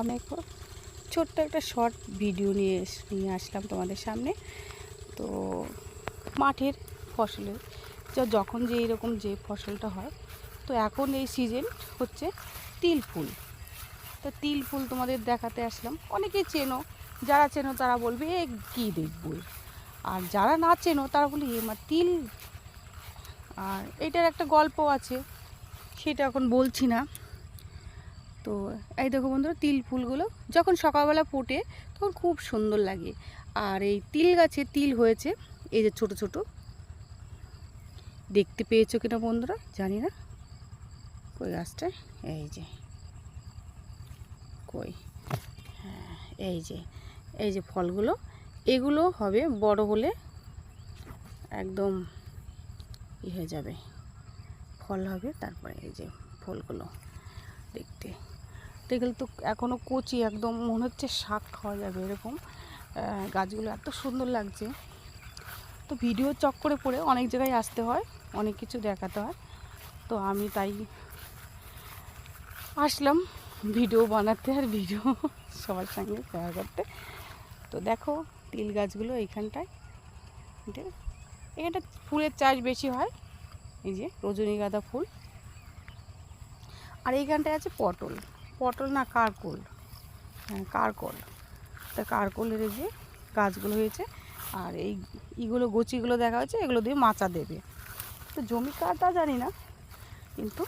অনেক ছোট্ট একটা শর্ট ভিডিও নিয়ে আসলাম তোমাদের সামনে। তো মাঠের ফসলের যখন যে এরকম যে ফসলটা হয়, তো এখন এই সিজন হচ্ছে তিল ফুল। তো তিল ফুল তোমাদের দেখাতে আসলাম। অনেকেই চেনো, যারা চেনো তারা বলবে এ কী দেখবই, আর যারা না চেনো তারা বলবে এ মা তিল। আর এটার একটা গল্প আছে, সেটা এখন বলছি না। তো এই দেখো বন্ধুরা, তিল ফুলগুলো যখন সকালবেলা ফোটে তখন খুব সুন্দর লাগে। আর এই তিল গাছে তিল হয়েছে, এই যে ছোট ছোট, দেখতে পেয়েছো কিনা বন্ধুরা জানি না। কই গাছটা, এই যে কই, হ্যাঁ এই যে ফলগুলো, এগুলো হবে বড় হলে একদম হয়ে যাবে, ফল হবে। তারপরে এই যে ফলগুলো দেখতে দেখলে তো এখনও কচি, একদম মনে হচ্ছে শাক খাওয়া যাবে এরকম। গাছগুলো এত সুন্দর লাগছে। তো ভিডিও চক্করে পড়ে অনেক জায়গায় আসতে হয়, অনেক কিছু দেখাতে হয়। তো আমি তাই আসলাম ভিডিও বানাতে আর ভিডিও সবার সঙ্গে শেয়ার করতে। তো দেখো তিল গাছগুলো এইখানটায়, এখানটা ফুলের চাষ বেশি হয়, এই যে রজনীগন্ধা ফুল। আর এইখানটায় আছে পটল, পটল না কারকোল, হ্যাঁ কারকোল। তা কারকোলের এই যে গাছগুলো হয়েছে। আর এইগুলো গচিগুলো দেখা হচ্ছে, এগুলো দিয়ে মাচা দেবে। তো জমি কাটা জানি না, কিন্তু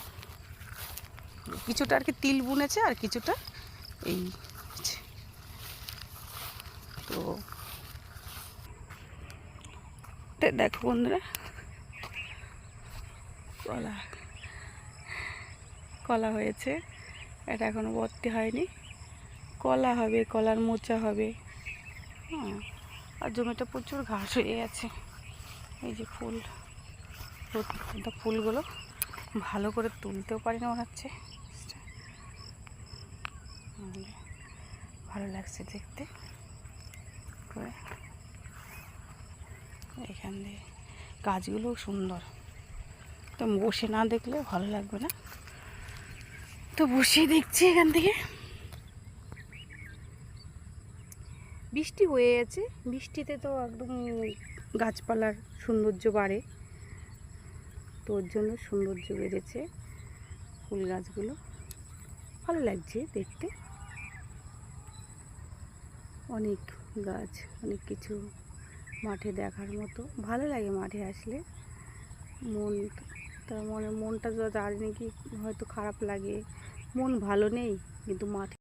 কিছুটা আর কি তিল বুনেছে আর কিছুটা এই। তো দেখো বন্ধুরা, কলা কলা হয়েছে, এটা এখনও ভর্তি হয়নি। কলা হবে, কলার মোচা হবে। হ্যাঁ, আর জমিটা প্রচুর ঘাস হয়ে গেছে। এই যে ফুল, ফুলগুলো ভালো করে তুলতেও পারি না মনে হচ্ছে। ভালো লাগছে দেখতে। এখান দিয়ে গাছগুলো সুন্দর, তো বসে না দেখলে ভালো লাগবে না, তো বসে দেখছি এখান থেকে। বৃষ্টি হয়ে গেছে, বৃষ্টিতে তো একদম গাছপালার সৌন্দর্য বাড়ে, তো ওর জন্য সৌন্দর্য বেড়েছে ফুল গাছগুলো। ভালো লাগছে দেখতে, অনেক গাছ, অনেক কিছু মাঠে দেখার মতো। ভালো লাগে মাঠে আসলে, মনটা যা নাকি হয়তো খারাপ লাগে, মন ভালো নেই, কিন্তু মাঠে